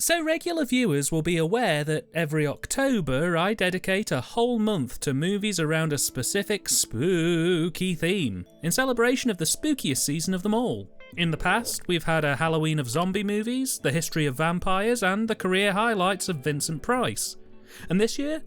So regular viewers will be aware that every October I dedicate a whole month to movies around a specific spooky theme, in celebration of the spookiest season of them all. In the past, we've had a Halloween of zombie movies, the history of vampires, and the career highlights of Vincent Price. And this year?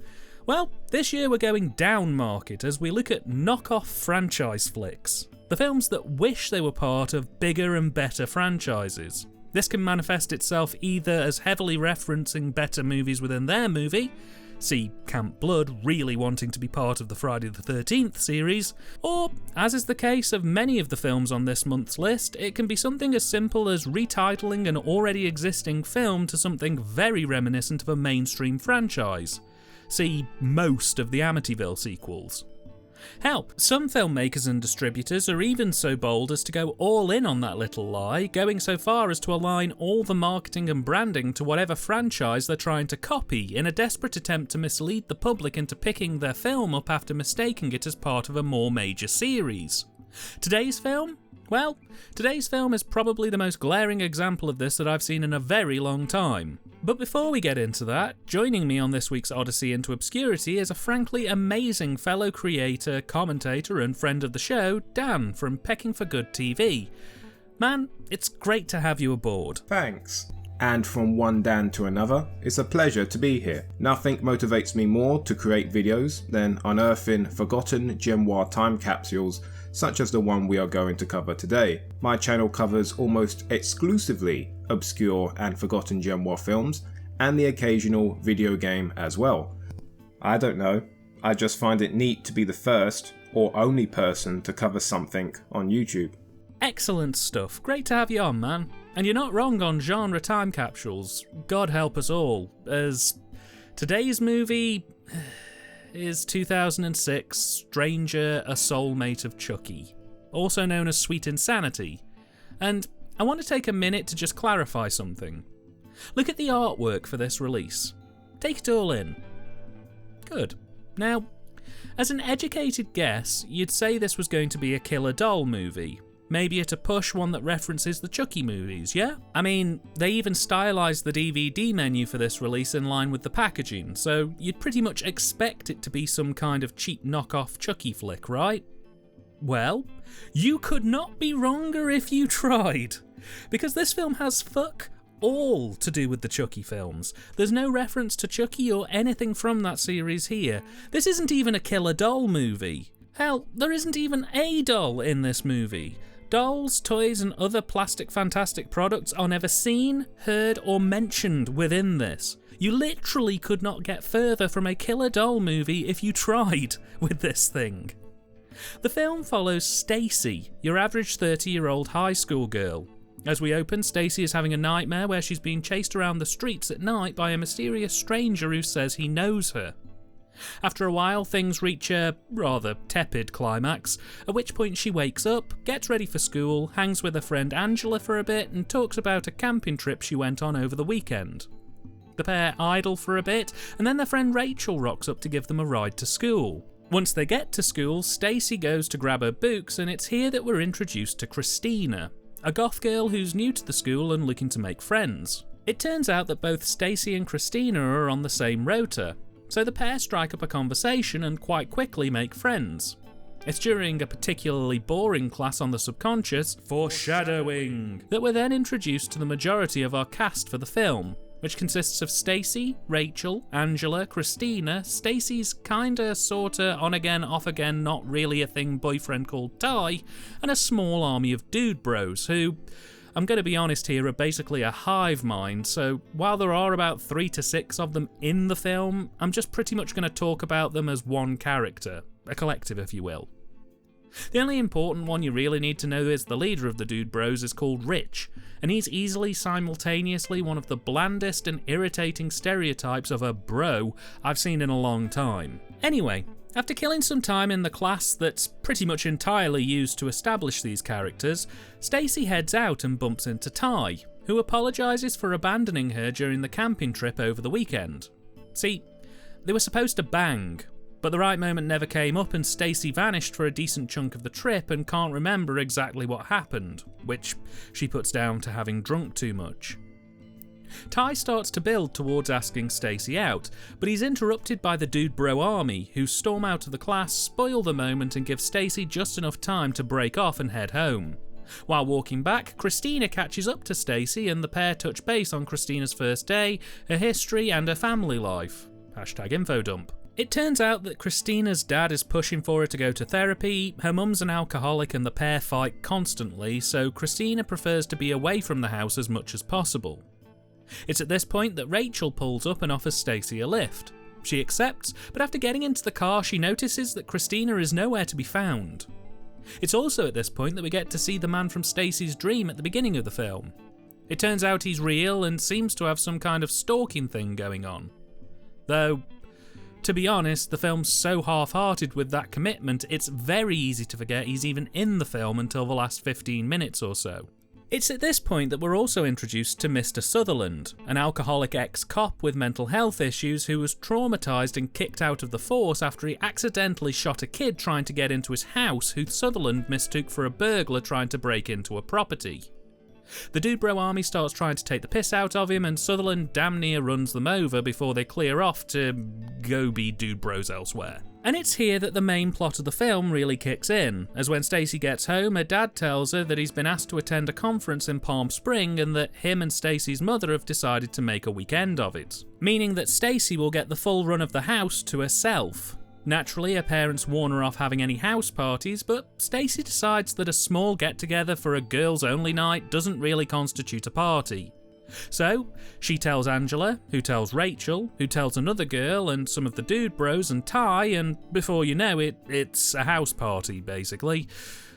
Well, this year we're going down market as we look at knockoff franchise flicks. The films that wish they were part of bigger and better franchises. This can manifest itself either as heavily referencing better movies within their movie, see Camp Blood really wanting to be part of the Friday the 13th series, or, as is the case of many of the films on this month's list, it can be something as simple as retitling an already existing film to something very reminiscent of a mainstream franchise. See most of the Amityville sequels. Hell, some filmmakers and distributors are even so bold as to go all in on that little lie, going so far as to align all the marketing and branding to whatever franchise they're trying to copy in a desperate attempt to mislead the public into picking their film up after mistaking it as part of a more major series. Today's film? Well, today's film is probably the most glaring example of this that I've seen in a very long time. But before we get into that, joining me on this week's Odyssey into Obscurity is a frankly amazing fellow creator, commentator and friend of the show, Dan from PeckingforgoodDan. Man, it's great to have you aboard. Thanks. And from one Dan to another, it's a pleasure to be here. Nothing motivates me more to create videos than unearthing forgotten Genoir time capsules such as the one we are going to cover today. My channel covers almost exclusively obscure and forgotten Genoir films, and the occasional video game as well. I don't know, I just find it neat to be the first or only person to cover something on YouTube. Excellent stuff, great to have you on, man. And you're not wrong on genre time capsules, God help us all, as today's movie is 2006 Stranger, a Soulmate of Chucky, also known as Sweet Insanity. And I want to take a minute to just clarify something. Look at the artwork for this release. Take it all in. Good. Now, as an educated guess, you'd say this was going to be a killer doll movie. Maybe at a push one that references the Chucky movies, yeah? I mean, they even stylised the DVD menu for this release in line with the packaging, so you'd pretty much expect it to be some kind of cheap knockoff Chucky flick, right? Well, you could not be wronger if you tried, because this film has fuck all to do with the Chucky films. There's no reference to Chucky or anything from that series here. This isn't even a killer doll movie. Hell, there isn't even a doll in this movie. Dolls, toys and other plastic fantastic products are never seen, heard or mentioned within this. You literally could not get further from a killer doll movie if you tried with this thing. The film follows Stacy, your average 30-year-old high school girl. As we open, Stacy is having a nightmare where she's being chased around the streets at night by a mysterious stranger who says he knows her. After a while, things reach a rather tepid climax, at which point she wakes up, gets ready for school, hangs with her friend Angela for a bit, and talks about a camping trip she went on over the weekend. The pair idle for a bit, and then their friend Rachel rocks up to give them a ride to school. Once they get to school, Stacy goes to grab her books, and it's here that we're introduced to Christina, a goth girl who's new to the school and looking to make friends. It turns out that both Stacy and Christina are on the same rota, so the pair strike up a conversation and quite quickly make friends. It's during a particularly boring class on the subconscious, foreshadowing, that we're then introduced to the majority of our cast for the film, which consists of Stacy, Rachel, Angela, Christina, Stacy's kinda, sorta, on-again, off-again, not really a thing boyfriend called Ty, and a small army of dude bros who, I'm going to be honest here, are basically a hive mind, so while there are about 3 to 6 of them in the film, I'm just pretty much going to talk about them as one character, a collective if you will. The only important one you really need to know is the leader of the Dude Bros is called Rich, and he's easily simultaneously one of the blandest and irritating stereotypes of a bro I've seen in a long time. Anyway, after killing some time in the class that's pretty much entirely used to establish these characters, Stacy heads out and bumps into Ty, who apologises for abandoning her during the camping trip over the weekend. See, they were supposed to bang, but the right moment never came up and Stacy vanished for a decent chunk of the trip and can't remember exactly what happened, which she puts down to having drunk too much. Ty starts to build towards asking Stacy out, but he's interrupted by the Dude Bro army, who storm out of the class, spoil the moment and give Stacy just enough time to break off and head home. While walking back, Christina catches up to Stacy and the pair touch base on Christina's first day, her history and her family life. #infodump. It turns out that Christina's dad is pushing for her to go to therapy, her mum's an alcoholic and the pair fight constantly, so Christina prefers to be away from the house as much as possible. It's at this point that Rachel pulls up and offers Stacy a lift. She accepts, but after getting into the car she notices that Christina is nowhere to be found. It's also at this point that we get to see the man from Stacy's dream at the beginning of the film. It turns out he's real and seems to have some kind of stalking thing going on. Though, to be honest, the film's so half-hearted with that commitment, it's very easy to forget he's even in the film until the last 15 minutes or so. It's at this point that we're also introduced to Mr. Sutherland, an alcoholic ex-cop with mental health issues who was traumatised and kicked out of the force after he accidentally shot a kid trying to get into his house who Sutherland mistook for a burglar trying to break into a property. The Dude Bro army starts trying to take the piss out of him and Sutherland damn near runs them over before they clear off to go be Dude Bros elsewhere. And it's here that the main plot of the film really kicks in, as when Stacy gets home, her dad tells her that he's been asked to attend a conference in Palm Spring and that him and Stacy's mother have decided to make a weekend of it, meaning that Stacy will get the full run of the house to herself. Naturally, her parents warn her off having any house parties, but Stacy decides that a small get-together for a girls-only night doesn't really constitute a party. So, she tells Angela, who tells Rachel, who tells another girl and some of the Dude Bros and Ty, and before you know it, it's a house party, basically.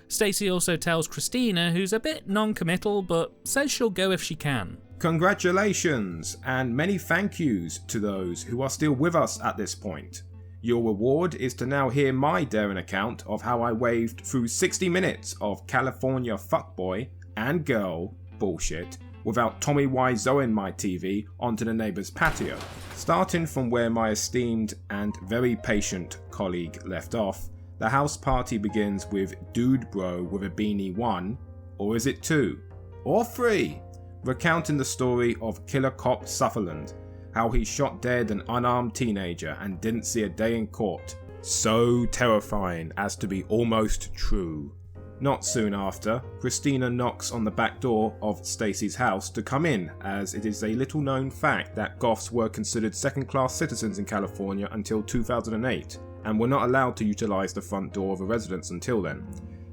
Stacy also tells Christina, who's a bit non-committal, but says she'll go if she can. Congratulations, and many thank yous to those who are still with us at this point. Your reward is to now hear my daring account of how I waved through 60 minutes of California fuckboy and girl bullshit without Tommy Wiseauing my TV onto the neighbour's patio. Starting from where my esteemed and very patient colleague left off, the house party begins with Dude Bro with a beanie 1, or is it 2, or 3, recounting the story of Killer Cop Sutherland, how he shot dead an unarmed teenager and didn't see a day in court. So terrifying as to be almost true. Not soon after, Christina knocks on the back door of Stacy's house to come in, as it is a little known fact that goths were considered second-class citizens in California until 2008, and were not allowed to utilise the front door of a residence until then.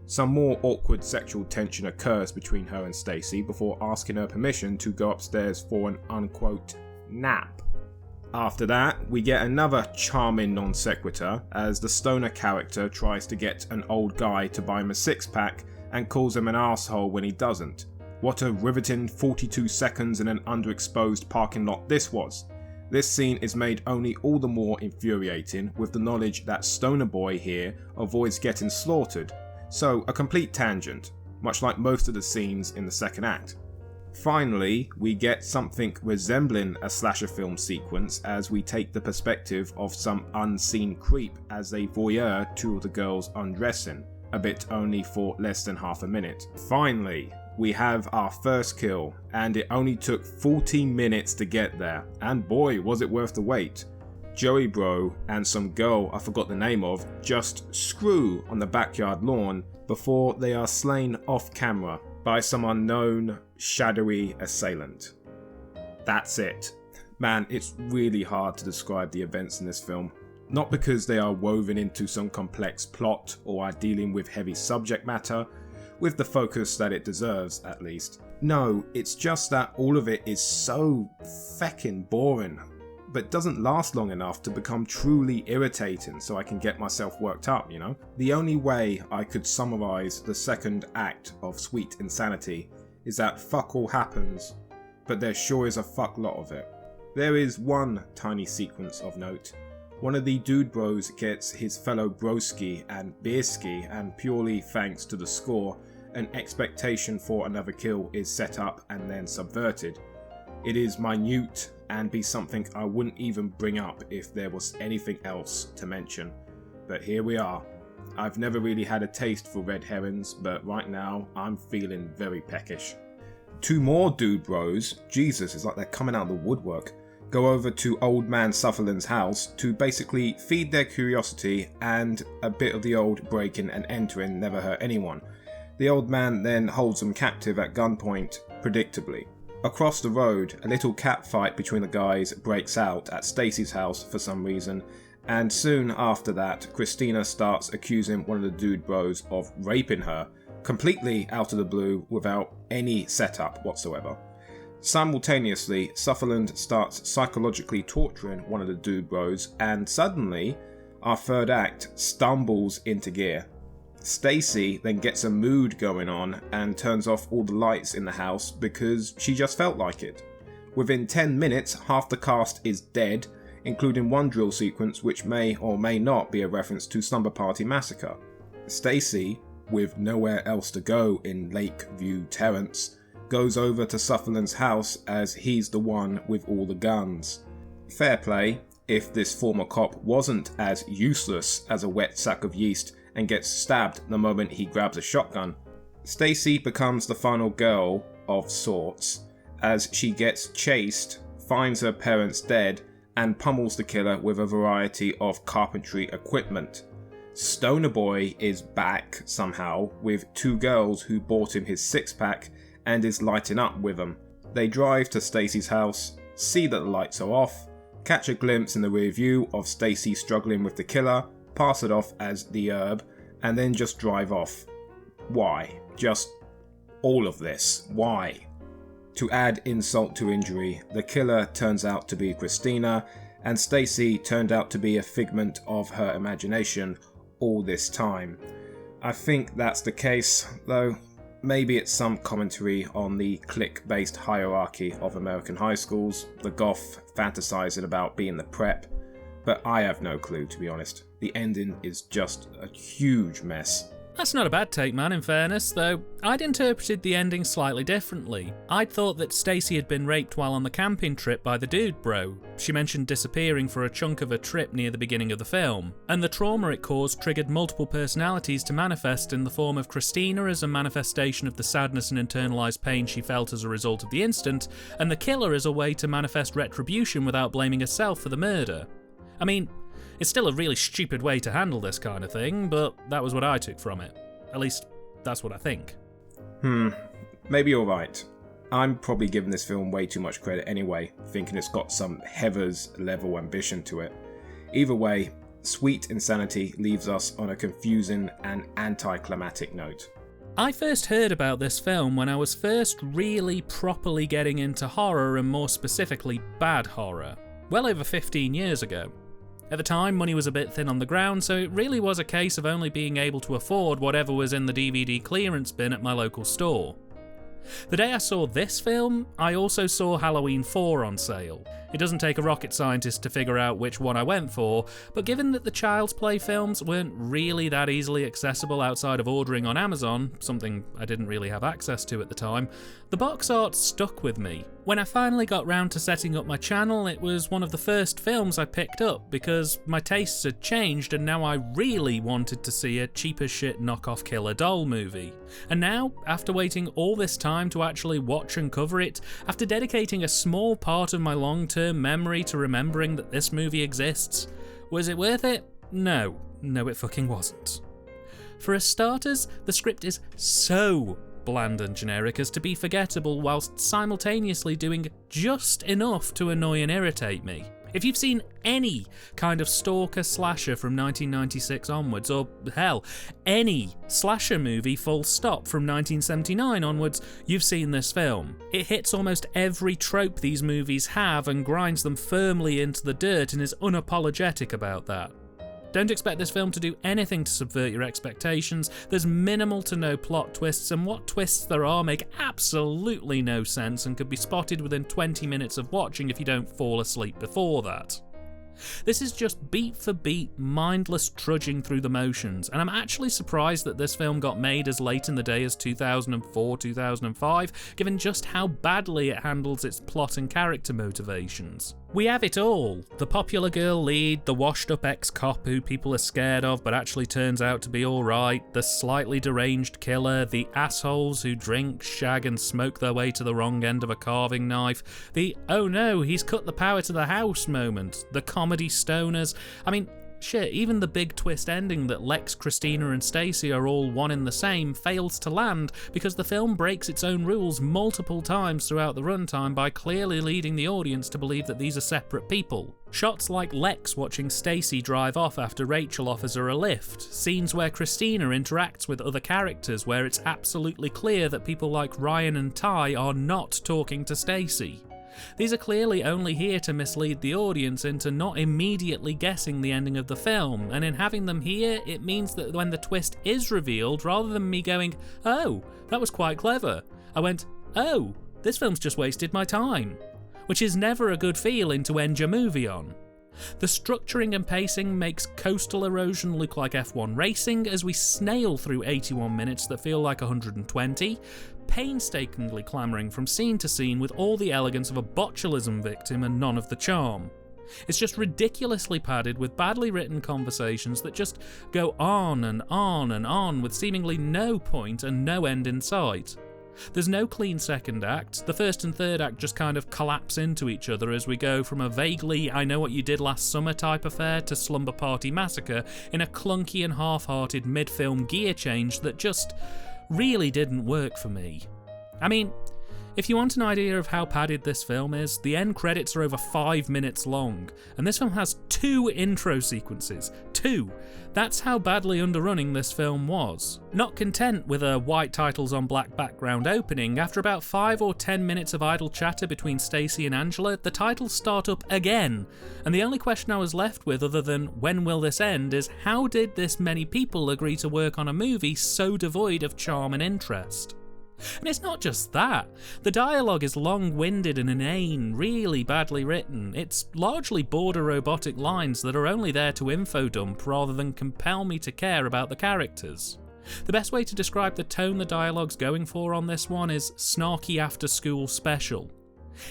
Some more awkward sexual tension occurs between her and Stacy before asking her permission to go upstairs for an unquote nap. After that, we get another charming non sequitur as the stoner character tries to get an old guy to buy him a six-pack and calls him an asshole when he doesn't. What a riveting 42 seconds in an underexposed parking lot this was. This scene is made only all the more infuriating with the knowledge that Stoner Boy here avoids getting slaughtered, so a complete tangent, much like most of the scenes in the second act. Finally, we get something resembling a slasher film sequence as we take the perspective of some unseen creep as they voyeur to the girls undressing, a bit only for less than half a minute. Finally, we have our first kill, and it only took 14 minutes to get there, and boy was it worth the wait. Joey Bro and some girl I forgot the name of just screw on the backyard lawn before they are slain off camera by some unknown, shadowy assailant. That's it. Man, it's really hard to describe the events in this film. Not because they are woven into some complex plot or are dealing with heavy subject matter, with the focus that it deserves at least. No, it's just that all of it is so feckin' boring, but doesn't last long enough to become truly irritating so I can get myself worked up, you know? The only way I could summarise the second act of Sweet Insanity is that fuck all happens, but there sure is a fuck lot of it. There is one tiny sequence of note. One of the Dude Bros gets his fellow broski and beerski, and purely thanks to the score, an expectation for another kill is set up and then subverted. It is minute and be something I wouldn't even bring up if there was anything else to mention. But here we are. I've never really had a taste for red herrings, but right now I'm feeling very peckish. Two more dude bros, Jesus, it's like they're coming out of the woodwork, go over to old man Sutherland's house to basically feed their curiosity, and a bit of the old breaking and entering never hurt anyone. The old man then holds them captive at gunpoint, predictably. Across the road, a little cat fight between the guys breaks out at Stacy's house for some reason, and soon after that, Christina starts accusing one of the dude bros of raping her, completely out of the blue without any setup whatsoever. Simultaneously, Sutherland starts psychologically torturing one of the dude bros, and suddenly, our third act stumbles into gear. Stacy then gets a mood going on and turns off all the lights in the house because she just felt like it. Within 10 minutes, half the cast is dead, including one drill sequence which may or may not be a reference to Slumber Party Massacre. Stacy, with nowhere else to go in Lakeview Terrace, goes over to Sutherland's house as he's the one with all the guns. Fair play, if this former cop wasn't as useless as a wet sack of yeast and gets stabbed the moment he grabs a shotgun. Stacy becomes the final girl of sorts as she gets chased, finds her parents dead, and pummels the killer with a variety of carpentry equipment. Stoner Boy is back somehow with two girls who bought him his six-pack and is lighting up with them. They drive to Stacy's house, see that the lights are off, catch a glimpse in the rear view of Stacy struggling with the killer, pass it off as the herb, and then just drive off. Why? Just all of this. Why? To add insult to injury, the killer turns out to be Christina, and Stacy turned out to be a figment of her imagination all this time. I think that's the case, though maybe it's some commentary on the clique-based hierarchy of American high schools, the goth fantasizing about being the prep, but I have no clue, to be honest. The ending is just a huge mess. That's not a bad take, man, in fairness, though I'd interpreted the ending slightly differently. I'd thought that Stacy had been raped while on the camping trip by the dude bro. She mentioned disappearing for a chunk of a trip near the beginning of the film, and the trauma it caused triggered multiple personalities to manifest in the form of Christina as a manifestation of the sadness and internalised pain she felt as a result of the incident, and the killer as a way to manifest retribution without blaming herself for the murder. I mean, it's still a really stupid way to handle this kind of thing, but that was what I took from it. At least, that's what I think. Maybe you're right. I'm probably giving this film way too much credit anyway, thinking it's got some Heathers level ambition to it. Either way, Sweet Insanity leaves us on a confusing and anticlimactic note. I first heard about this film when I was first really properly getting into horror, and more specifically bad horror, well over 15 years ago. At the time, money was a bit thin on the ground, so it really was a case of only being able to afford whatever was in the DVD clearance bin at my local store. The day I saw this film, I also saw Halloween 4 on sale. It doesn't take a rocket scientist to figure out which one I went for, but given that the Child's Play films weren't really that easily accessible outside of ordering on Amazon, something I didn't really have access to at the time, the box art stuck with me. When I finally got round to setting up my channel, it was one of the first films I picked up because my tastes had changed and now I really wanted to see a cheap as shit knockoff killer doll movie. And now, after waiting all this time to actually watch and cover it, after dedicating a small part of my long-term memory to remembering that this movie exists, was it worth it? No. No, it fucking wasn't. For starters, the script is so bland and generic as to be forgettable whilst simultaneously doing just enough to annoy and irritate me. If you've seen any kind of stalker slasher from 1996 onwards, or hell, any slasher movie full stop from 1979 onwards, you've seen this film. It hits almost every trope these movies have and grinds them firmly into the dirt and is unapologetic about that. Don't expect this film to do anything to subvert your expectations. There's minimal to no plot twists, and what twists there are make absolutely no sense and could be spotted within 20 minutes of watching if you don't fall asleep before that. This is just beat for beat, mindless trudging through the motions, and I'm actually surprised that this film got made as late in the day as 2004-2005, given just how badly it handles its plot and character motivations. We have it all. The popular girl lead, the washed-up ex-cop who people are scared of but actually turns out to be alright, the slightly deranged killer, the assholes who drink, shag and smoke their way to the wrong end of a carving knife, the "oh no, he's cut the power to the house" moment, the comedy stoners. I mean, shit, even the big twist ending that Lex, Christina and Stacy are all one in the same fails to land because the film breaks its own rules multiple times throughout the runtime by clearly leading the audience to believe that these are separate people. Shots like Lex watching Stacy drive off after Rachel offers her a lift, scenes where Christina interacts with other characters where it's absolutely clear that people like Ryan and Ty are not talking to Stacy. These are clearly only here to mislead the audience into not immediately guessing the ending of the film, and in having them here, it means that when the twist is revealed, rather than me going, "Oh, that was quite clever," I went, "Oh, this film's just wasted my time," which is never a good feeling to end your movie on. The structuring and pacing makes coastal erosion look like F1 racing as we snail through 81 minutes that feel like 120, painstakingly clamouring from scene to scene with all the elegance of a botulism victim and none of the charm. It's just ridiculously padded with badly written conversations that just go on and on and on with seemingly no point and no end in sight. There's no clean second act. The first and third act just kind of collapse into each other as we go from a vaguely "I know what you did last summer" type affair to Slumber Party Massacre in a clunky and half-hearted mid-film gear change that just really didn't work for me. I mean, if you want an idea of how padded this film is, the end credits are over 5 minutes long, and this film has 2 intro sequences. 2! That's how badly underrunning this film was. Not content with a white titles on black background opening, after about 5 or 10 minutes of idle chatter between Stacy and Angela, the titles start up again, and the only question I was left with other than "when will this end" is how did this many people agree to work on a movie so devoid of charm and interest? And it's not just that. The dialogue is long-winded and inane, really badly written. It's largely border robotic lines that are only there to info-dump rather than compel me to care about the characters. The best way to describe the tone the dialogue's going for on this one is snarky after-school special,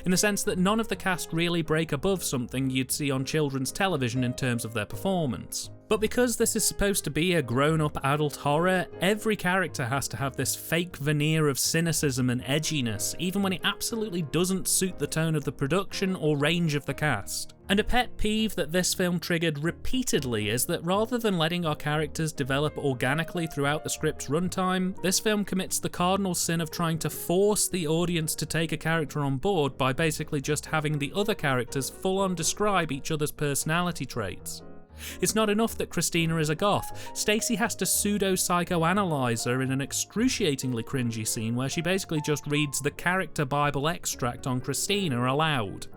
in the sense that none of the cast really break above something you'd see on children's television in terms of their performance. But because this is supposed to be a grown-up adult horror, every character has to have this fake veneer of cynicism and edginess, even when it absolutely doesn't suit the tone of the production or range of the cast. And a pet peeve that this film triggered repeatedly is that rather than letting our characters develop organically throughout the script's runtime, this film commits the cardinal sin of trying to force the audience to take a character on board by basically just having the other characters full-on describe each other's personality traits. It's not enough that Christina is a goth. Stacy has to pseudo-psychoanalyze her in an excruciatingly cringy scene where she basically just reads the character Bible extract on Christina aloud.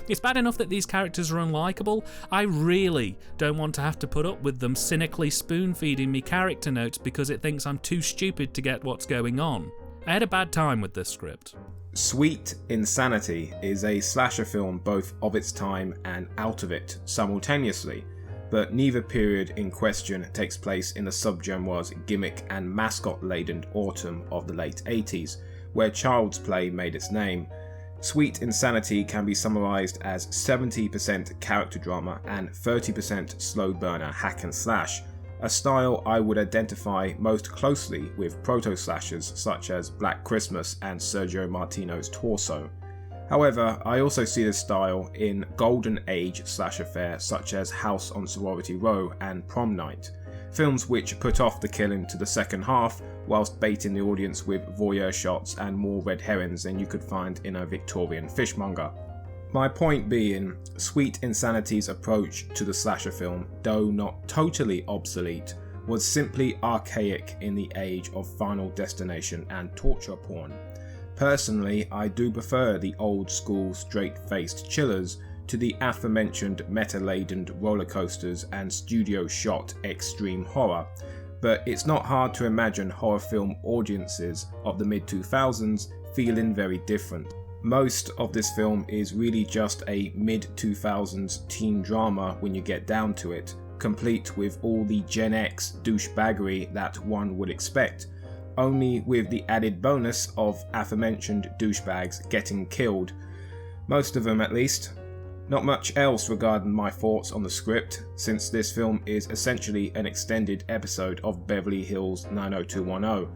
It's bad enough that these characters are unlikable. I really don't want to have to put up with them cynically spoon-feeding me character notes because it thinks I'm too stupid to get what's going on. I had a bad time with this script. Sweet Insanity is a slasher film both of its time and out of it simultaneously, but neither period in question takes place in the subgenre's gimmick and mascot-laden autumn of the late 80s, where Child's Play made its name. Sweet Insanity can be summarised as 70% character drama and 30% slow burner hack and slash, a style I would identify most closely with proto-slashers such as Black Christmas and Sergio Martino's Torso. However, I also see this style in golden age slasher fare such as House on Sorority Row and Prom Night, films which put off the killing to the second half whilst baiting the audience with voyeur shots and more red herrings than you could find in a Victorian fishmonger. My point being, Sweet Insanity's approach to the slasher film, though not totally obsolete, was simply archaic in the age of Final Destination and torture porn. Personally, I do prefer the old school straight-faced chillers to the aforementioned meta-laden roller coasters and studio-shot extreme horror, but it's not hard to imagine horror film audiences of the mid-2000s feeling very different. Most of this film is really just a mid-2000s teen drama when you get down to it, complete with all the Gen X douchebaggery that one would expect, only with the added bonus of aforementioned douchebags getting killed. Most of them at least. Not much else regarding my thoughts on the script, since this film is essentially an extended episode of Beverly Hills 90210.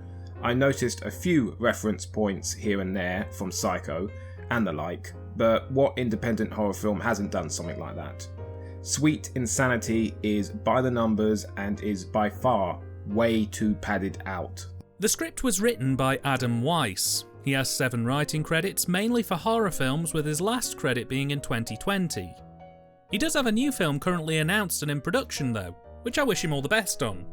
I noticed a few reference points here and there from Psycho and the like, but what independent horror film hasn't done something like that? Sweet Insanity is by the numbers and is by far way too padded out. The script was written by Adam Weiss. He has 7 writing credits, mainly for horror films, with his last credit being in 2020. He does have a new film currently announced and in production though, which I wish him all the best on.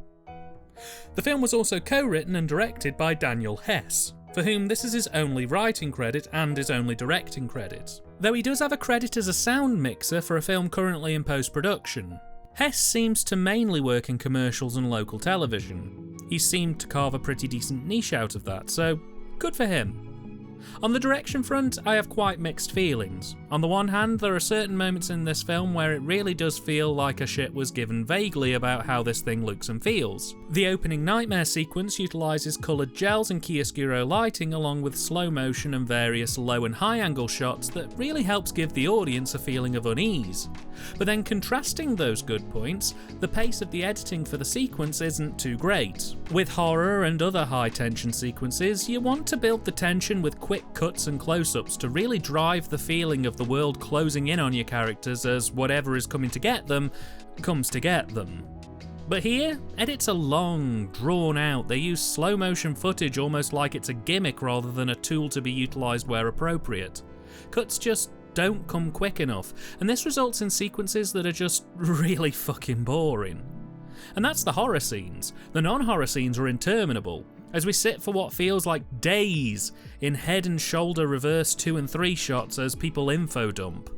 The film was also co-written and directed by Daniel Hess, for whom this is his only writing credit and his only directing credit, though he does have a credit as a sound mixer for a film currently in post-production. Hess seems to mainly work in commercials and local television. He seemed to carve a pretty decent niche out of that, so good for him. On the direction front, I have quite mixed feelings. On the one hand, there are certain moments in this film where it really does feel like a shit was given vaguely about how this thing looks and feels. The opening nightmare sequence utilises coloured gels and chiaroscuro lighting along with slow motion and various low and high angle shots that really helps give the audience a feeling of unease. But then contrasting those good points, the pace of the editing for the sequence isn't too great. With horror and other high tension sequences, you want to build the tension with quick cuts and close-ups to really drive the feeling of the world closing in on your characters as whatever is coming to get them, comes to get them. But here, edits are long, drawn out. They use slow motion footage almost like it's a gimmick rather than a tool to be utilised where appropriate. Cuts just don't come quick enough, and this results in sequences that are just really fucking boring. And that's the horror scenes. The non-horror scenes are interminable, as we sit for what feels like days in head and shoulder reverse 2 and 3 shots as people info dump.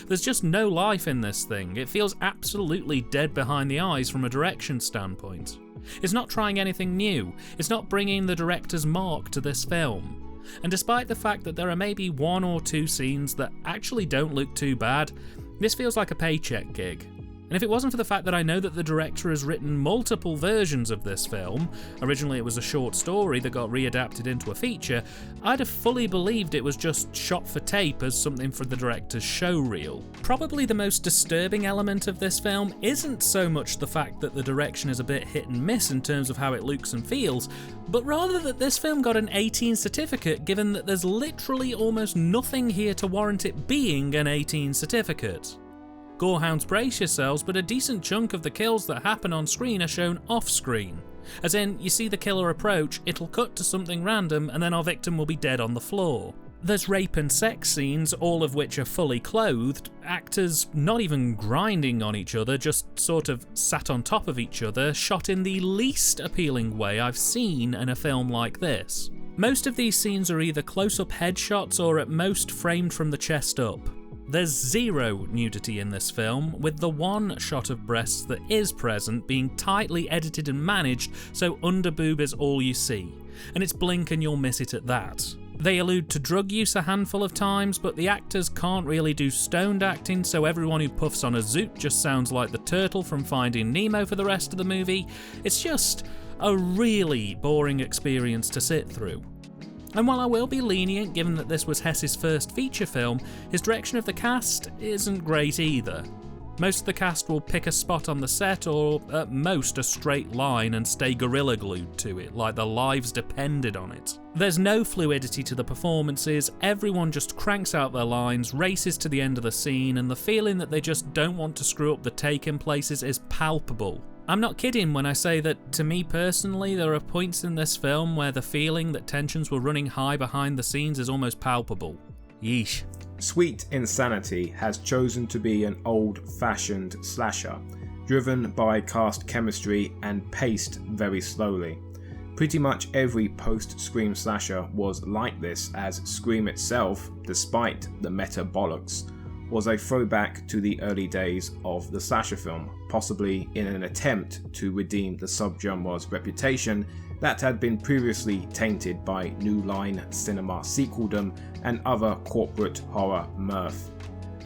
There's just no life in this thing. It feels absolutely dead behind the eyes from a direction standpoint. It's not trying anything new. It's not bringing the director's mark to this film. And despite the fact that there are maybe 1 or 2 scenes that actually don't look too bad, this feels like a paycheck gig. And if it wasn't for the fact that I know that the director has written multiple versions of this film, originally it was a short story that got readapted into a feature, I'd have fully believed it was just shot for tape as something for the director's show reel. Probably the most disturbing element of this film isn't so much the fact that the direction is a bit hit and miss in terms of how it looks and feels, but rather that this film got an 18 certificate given that there's literally almost nothing here to warrant it being an 18 certificate. Gorehounds, brace yourselves, but a decent chunk of the kills that happen on screen are shown off screen. As in, you see the killer approach, it'll cut to something random, and then our victim will be dead on the floor. There's rape and sex scenes, all of which are fully clothed, actors not even grinding on each other, just sort of sat on top of each other, shot in the least appealing way I've seen in a film like this. Most of these scenes are either close-up headshots or at most framed from the chest up. There's zero nudity in this film, with the one shot of breasts that is present being tightly edited and managed so underboob is all you see, and it's blink and you'll miss it at that. They allude to drug use a handful of times, but the actors can't really do stoned acting, so everyone who puffs on a zoot just sounds like the turtle from Finding Nemo for the rest of the movie. It's just a really boring experience to sit through. And while I will be lenient given that this was Hess's first feature film, his direction of the cast isn't great either. Most of the cast will pick a spot on the set or at most a straight line and stay gorilla glued to it, like their lives depended on it. There's no fluidity to the performances, everyone just cranks out their lines, races to the end of the scene, and the feeling that they just don't want to screw up the take in places is palpable. I'm not kidding when I say that, to me personally, there are points in this film where the feeling that tensions were running high behind the scenes is almost palpable. Yeesh. Sweet Insanity has chosen to be an old-fashioned slasher, driven by cast chemistry and paced very slowly. Pretty much every post-Scream slasher was like this, as Scream itself, despite the meta bollocks, was a throwback to the early days of the slasher film, possibly in an attempt to redeem the subgenre's reputation that had been previously tainted by New Line cinema sequeldom and other corporate horror mirth.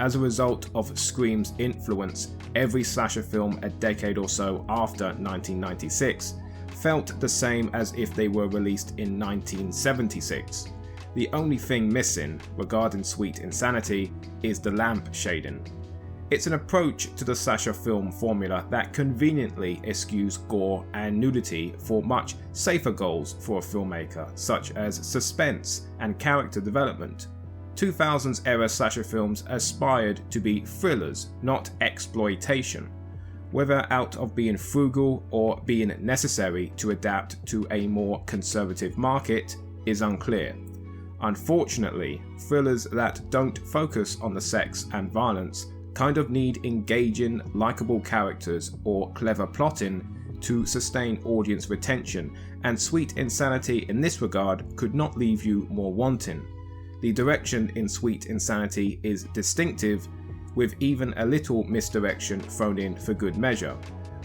As a result of Scream's influence, every slasher film a decade or so after 1996 felt the same as if they were released in 1976. The only thing missing regarding Sweet Insanity is the lamp shading. It's an approach to the slasher film formula that conveniently eschews gore and nudity for much safer goals for a filmmaker, such as suspense and character development. 2000s era slasher films aspired to be thrillers, not exploitation, whether out of being frugal or being necessary to adapt to a more conservative market is unclear. Unfortunately, thrillers that don't focus on the sex and violence kind of need engaging, likable characters or clever plotting to sustain audience retention, and Sweet Insanity in this regard could not leave you more wanting. The direction in Sweet Insanity is distinctive, with even a little misdirection thrown in for good measure,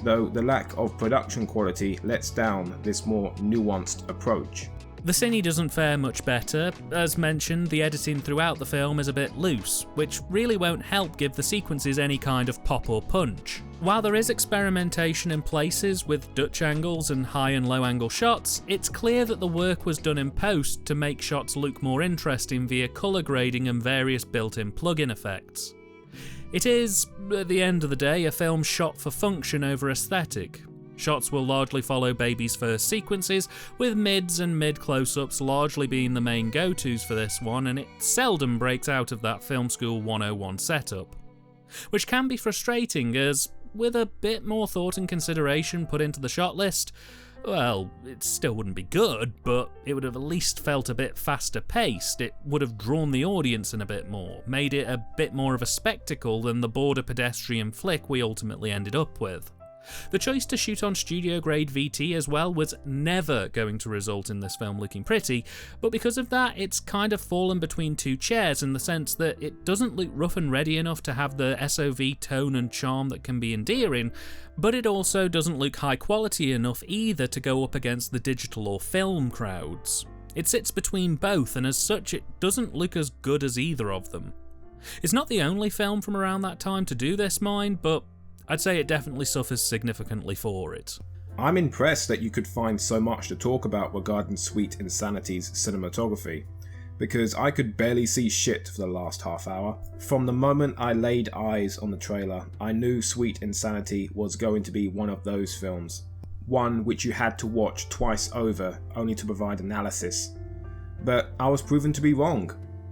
though the lack of production quality lets down this more nuanced approach. The Cine doesn't fare much better. As mentioned, the editing throughout the film is a bit loose, which really won't help give the sequences any kind of pop or punch. While there is experimentation in places with Dutch angles and high and low angle shots, it's clear that the work was done in post to make shots look more interesting via colour grading and various built-in plug-in effects. It is, at the end of the day, a film shot for function over aesthetic. Shots will largely follow Baby's first sequences, with mids and mid close-ups largely being the main go-tos for this one, and it seldom breaks out of that film school 101 setup. Which can be frustrating, as with a bit more thought and consideration put into the shot list, well, it still wouldn't be good, but it would have at least felt a bit faster paced. It would have drawn the audience in a bit more, made it a bit more of a spectacle than the border pedestrian flick we ultimately ended up with. The choice to shoot on studio grade VT as well was never going to result in this film looking pretty, but because of that it's kind of fallen between two chairs in the sense that it doesn't look rough and ready enough to have the SOV tone and charm that can be endearing, but it also doesn't look high quality enough either to go up against the digital or film crowds. It sits between both, and as such it doesn't look as good as either of them. It's not the only film from around that time to do this, mind, but I'd say it definitely suffers significantly for it. I'm impressed that you could find so much to talk about regarding Sweet Insanity's cinematography, because I could barely see shit for the last half hour. From the moment I laid eyes on the trailer, I knew Sweet Insanity was going to be one of those films, one which you had to watch twice over only to provide analysis. But I was proven to be wrong.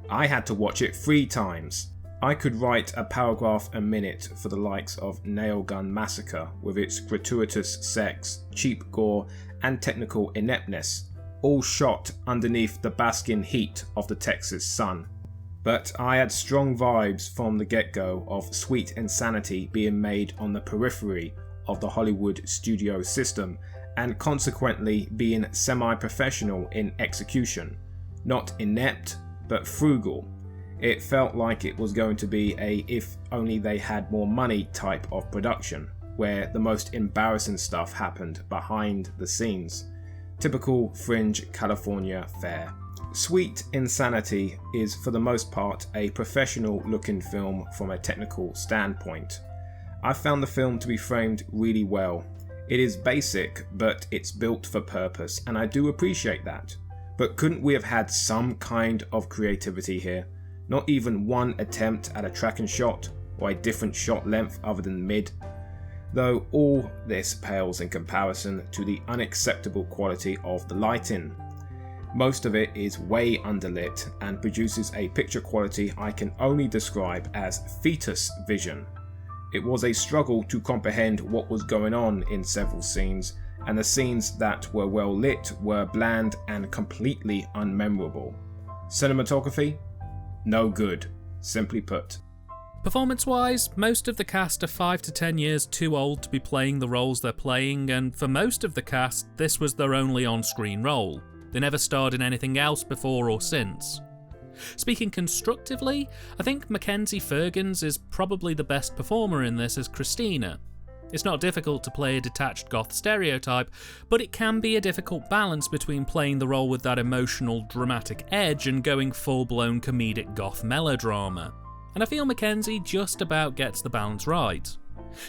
I had to watch it 3 times. I could write a paragraph a minute for the likes of Nail Gun Massacre with its gratuitous sex, cheap gore and technical ineptness, all shot underneath the basking heat of the Texas sun. But I had strong vibes from the get-go of Sweet Insanity being made on the periphery of the Hollywood studio system and consequently being semi-professional in execution, not inept but frugal. It felt like it was going to be a if only they had more money type of production, where the most embarrassing stuff happened behind the scenes. Typical fringe California fare. Sweet Insanity is for the most part a professional looking film from a technical standpoint. I found the film to be framed really well. It is basic, but it's built for purpose, and I do appreciate that. But couldn't we have had some kind of creativity here? Not even one attempt at a tracking shot or a different shot length other than mid. Though all this pales in comparison to the unacceptable quality of the lighting. Most of it is way underlit and produces a picture quality I can only describe as fetus vision. It was a struggle to comprehend what was going on in several scenes, and the scenes that were well lit were bland and completely unmemorable. Cinematography? No good, simply put. Performance-wise, most of the cast are 5 to 10 years too old to be playing the roles they're playing, and for most of the cast, this was their only on-screen role. They never starred in anything else before or since. Speaking constructively, I think Mackenzie Fergens is probably the best performer in this as Christina. It's not difficult to play a detached goth stereotype, but it can be a difficult balance between playing the role with that emotional, dramatic edge and going full-blown comedic goth melodrama. And I feel Mackenzie just about gets the balance right.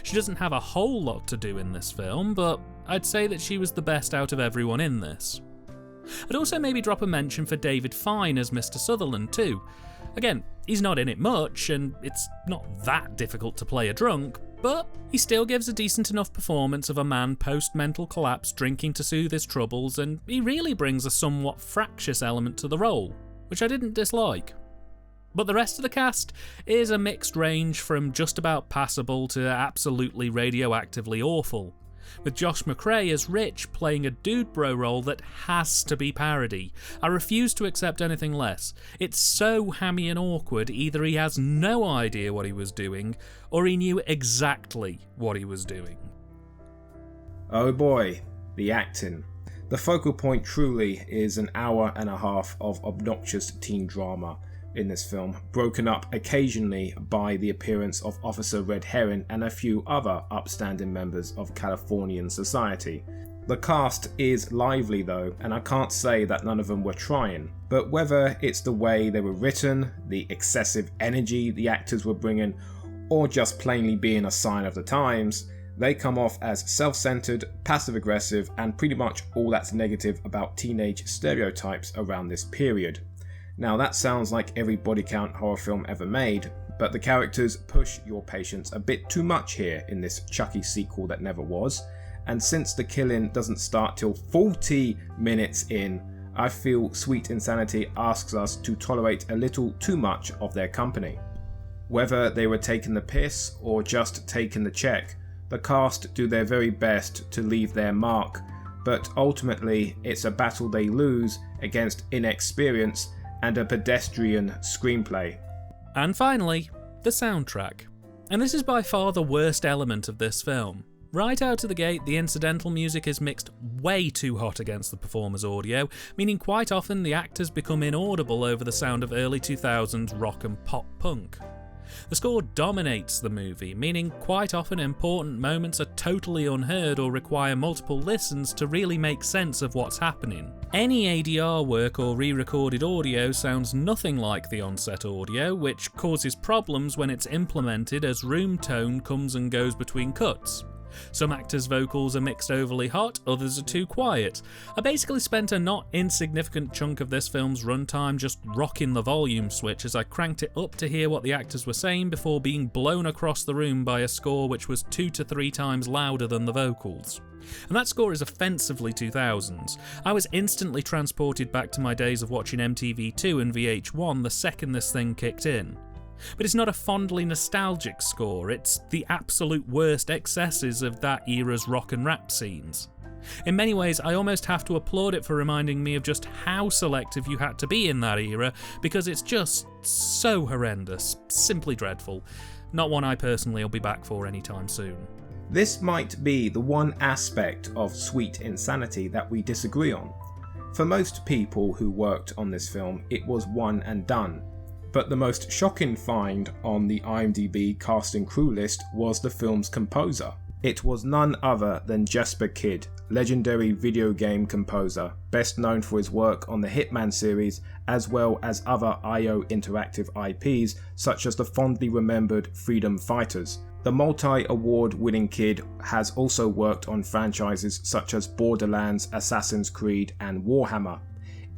She doesn't have a whole lot to do in this film, but I'd say that she was the best out of everyone in this. I'd also maybe drop a mention for David Fine as Mr. Sutherland too. Again, he's not in it much, and it's not that difficult to play a drunk, but he still gives a decent enough performance of a man post-mental collapse drinking to soothe his troubles, and he really brings a somewhat fractious element to the role, which I didn't dislike. But the rest of the cast is a mixed range from just about passable to absolutely radioactively awful, with Josh McCrea as Rich playing a dude bro role that has to be parody. I refuse to accept anything less. It's so hammy and awkward, either he has no idea what he was doing, or he knew exactly what he was doing. Oh boy, the acting. The focal point truly is an hour and a half of obnoxious teen drama in this film, broken up occasionally by the appearance of Officer Red Herring and a few other upstanding members of Californian society. The cast is lively though, and I can't say that none of them were trying, but whether it's the way they were written, the excessive energy the actors were bringing, or just plainly being a sign of the times, they come off as self-centered, passive-aggressive, and pretty much all that's negative about teenage stereotypes around this period. Now that sounds like every body count horror film ever made, but the characters push your patience a bit too much here in this Chucky sequel that never was, and since the killing doesn't start till 40 minutes in, I feel Sweet Insanity asks us to tolerate a little too much of their company. Whether they were taking the piss or just taking the check, the cast do their very best to leave their mark, but ultimately it's a battle they lose against inexperience and a pedestrian screenplay. And finally, the soundtrack. And this is by far the worst element of this film. Right out of the gate, the incidental music is mixed way too hot against the performer's audio, meaning quite often the actors become inaudible over the sound of early 2000s rock and pop punk. The score dominates the movie, meaning quite often important moments are totally unheard or require multiple listens to really make sense of what's happening. Any ADR work or re-recorded audio sounds nothing like the on-set audio, which causes problems when it's implemented as room tone comes and goes between cuts. Some actors' vocals are mixed overly hot, others are too quiet. I basically spent a not insignificant chunk of this film's runtime just rocking the volume switch as I cranked it up to hear what the actors were saying before being blown across the room by a score which was 2 to 3 times louder than the vocals. And that score is offensively 2000s. I was instantly transported back to my days of watching MTV2 and VH1 the second this thing kicked in. But it's not a fondly nostalgic score, it's the absolute worst excesses of that era's rock and rap scenes. In many ways, I almost have to applaud it for reminding me of just how selective you had to be in that era, because it's just so horrendous, simply dreadful. Not one I personally will be back for anytime soon. This might be the one aspect of Sweet Insanity that we disagree on. For most people who worked on this film, it was one and done. But the most shocking find on the IMDb cast and crew list was the film's composer. It was none other than Jasper Kidd, legendary video game composer, best known for his work on the Hitman series as well as other IO Interactive IPs such as the fondly remembered Freedom Fighters. The multi-award winning Kidd has also worked on franchises such as Borderlands, Assassin's Creed and Warhammer.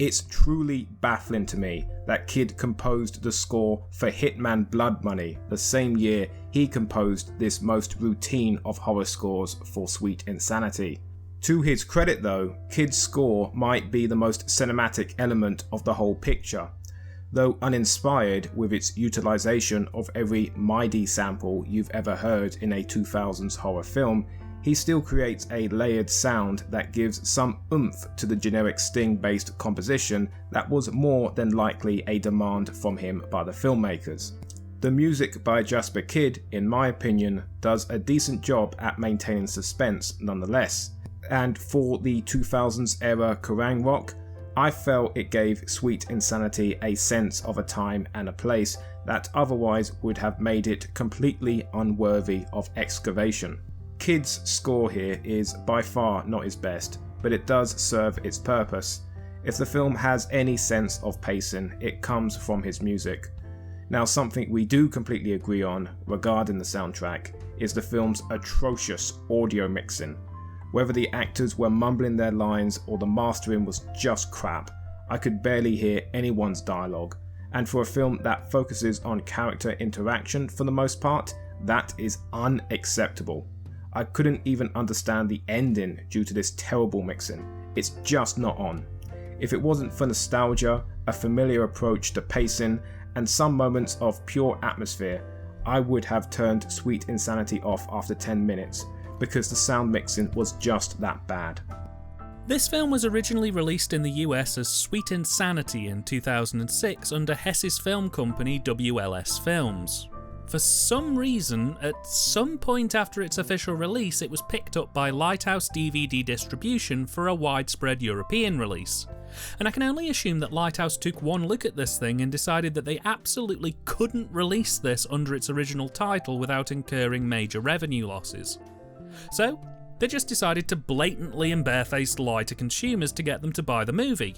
It's truly baffling to me that Kidd composed the score for Hitman Blood Money the same year he composed this most routine of horror scores for Sweet Insanity. To his credit though, Kidd's score might be the most cinematic element of the whole picture. Though uninspired with its utilization of every MIDI sample you've ever heard in a 2000s horror film, he still creates a layered sound that gives some oomph to the generic sting-based composition that was more than likely a demand from him by the filmmakers. The music by Jasper Kidd, in my opinion, does a decent job at maintaining suspense nonetheless, and for the 2000s era Kerrang rock, I felt it gave Sweet Insanity a sense of a time and a place that otherwise would have made it completely unworthy of excavation. Kidd's score here is by far not his best, but it does serve its purpose. If the film has any sense of pacing, it comes from his music. Now, something we do completely agree on regarding the soundtrack is the film's atrocious audio mixing. Whether the actors were mumbling their lines or the mastering was just crap, I could barely hear anyone's dialogue, and for a film that focuses on character interaction for the most part, that is unacceptable. I couldn't even understand the ending due to this terrible mixing. It's just not on. If it wasn't for nostalgia, a familiar approach to pacing, and some moments of pure atmosphere, I would have turned Sweet Insanity off after 10 minutes, because the sound mixing was just that bad. This film was originally released in the US as Sweet Insanity in 2006 under Hess's film company WLS Films. For some reason, at some point after its official release, it was picked up by Lighthouse DVD Distribution for a widespread European release. And I can only assume that Lighthouse took one look at this thing and decided that they absolutely couldn't release this under its original title without incurring major revenue losses. So, they just decided to blatantly and barefaced lie to consumers to get them to buy the movie.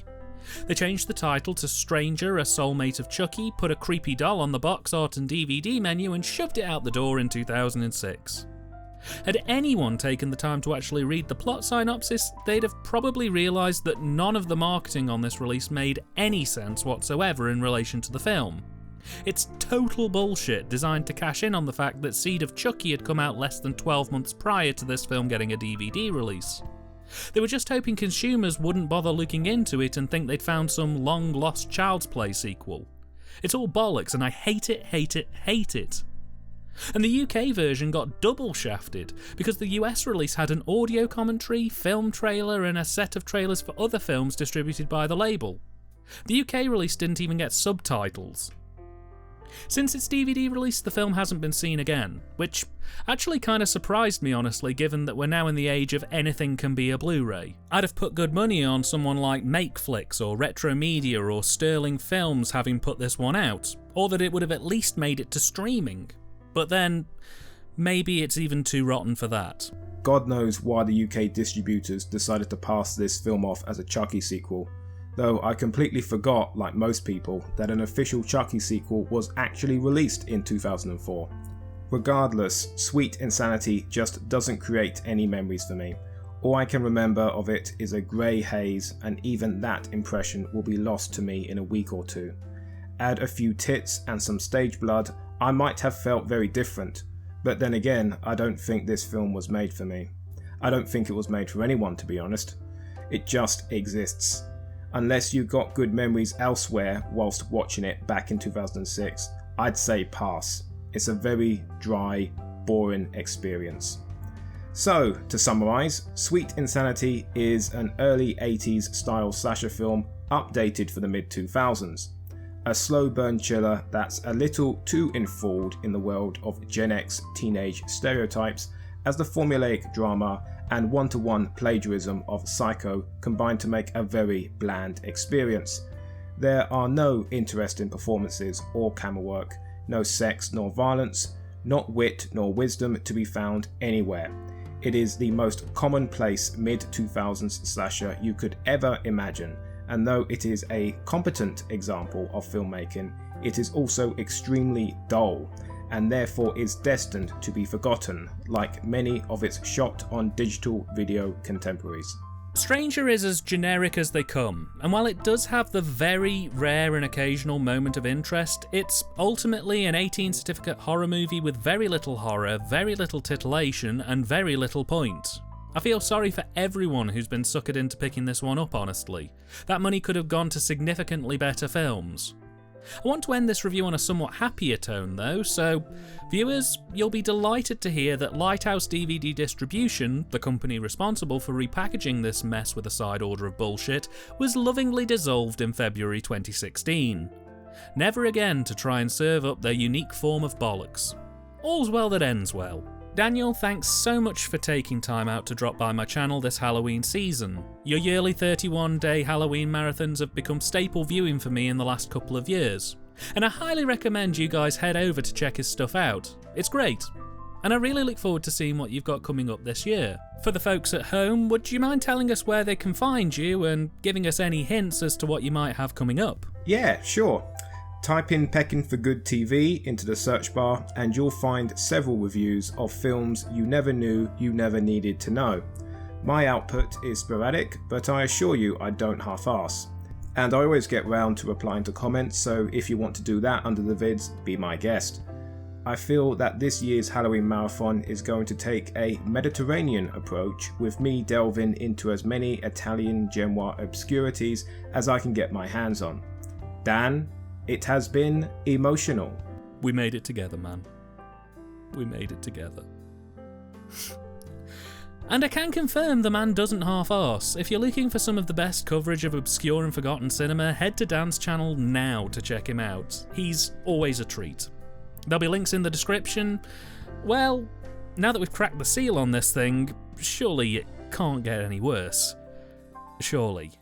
They changed the title to Stranger, a Soulmate of Chucky, put a creepy doll on the box art and DVD menu and shoved it out the door in 2006. Had anyone taken the time to actually read the plot synopsis, they'd have probably realised that none of the marketing on this release made any sense whatsoever in relation to the film. It's total bullshit designed to cash in on the fact that Seed of Chucky had come out less than 12 months prior to this film getting a DVD release. They were just hoping consumers wouldn't bother looking into it and think they'd found some long-lost Child's Play sequel. It's all bollocks and I hate it, hate it, hate it. And the UK version got double shafted because the US release had an audio commentary, film trailer and a set of trailers for other films distributed by the label. The UK release didn't even get subtitles. Since its DVD release, the film hasn't been seen again, which actually kind of surprised me honestly, given that we're now in the age of anything can be a Blu-ray. I'd have put good money on someone like Makeflix or Retro Media or Sterling Films having put this one out, or that it would have at least made it to streaming. But then, maybe it's even too rotten for that. God knows why the UK distributors decided to pass this film off as a Chucky sequel, though I completely forgot, like most people, that an official Chucky sequel was actually released in 2004. Regardless, Sweet Insanity just doesn't create any memories for me. All I can remember of it is a grey haze, and even that impression will be lost to me in a week or two. Add a few tits and some stage blood, I might have felt very different, but then again, I don't think this film was made for me. I don't think it was made for anyone, to be honest. It just exists. Unless you got good memories elsewhere whilst watching it back in 2006, I'd say pass. It's a very dry, boring experience. So, to summarise, Sweet Insanity is an early 80s style slasher film updated for the mid-2000s. A slow burn chiller that's a little too enthralled in the world of Gen X teenage stereotypes as the formulaic drama and one-to-one plagiarism of Psycho combine to make a very bland experience. There are no interesting performances or camera work, no sex nor violence, not wit nor wisdom to be found anywhere. It is the most commonplace mid-2000s slasher you could ever imagine, and though it is a competent example of filmmaking, it is also extremely dull, and therefore is destined to be forgotten, like many of its shot on digital video contemporaries. Stranger is as generic as they come, and while it does have the very rare and occasional moment of interest, it's ultimately an 18 certificate horror movie with very little horror, very little titillation, and very little point. I feel sorry for everyone who's been suckered into picking this one up, honestly. That money could have gone to significantly better films. I want to end this review on a somewhat happier tone though, so viewers, you'll be delighted to hear that Lighthouse DVD Distribution, the company responsible for repackaging this mess with a side order of bullshit, was lovingly dissolved in February 2016. Never again to try and serve up their unique form of bollocks. All's well that ends well. Daniel, thanks so much for taking time out to drop by my channel this Halloween season. Your yearly 31-day Halloween marathons have become staple viewing for me in the last couple of years, and I highly recommend you guys head over to check his stuff out. It's great, and I really look forward to seeing what you've got coming up this year. For the folks at home, would you mind telling us where they can find you and giving us any hints as to what you might have coming up? Yeah, sure. Type in Pecking for Good TV into the search bar and you'll find several reviews of films you never knew you never needed to know. My output is sporadic, but I assure you I don't half-ass. And I always get round to replying to comments, so if you want to do that under the vids, be my guest. I feel that this year's Halloween marathon is going to take a Mediterranean approach, with me delving into as many Italian Genoa obscurities as I can get my hands on. Dan, it has been emotional. We made it together, man. We made it together. And I can confirm the man doesn't half-arse. If you're looking for some of the best coverage of obscure and forgotten cinema, head to Dan's channel now to check him out. He's always a treat. There'll be links in the description. Well, now that we've cracked the seal on this thing, surely it can't get any worse. Surely.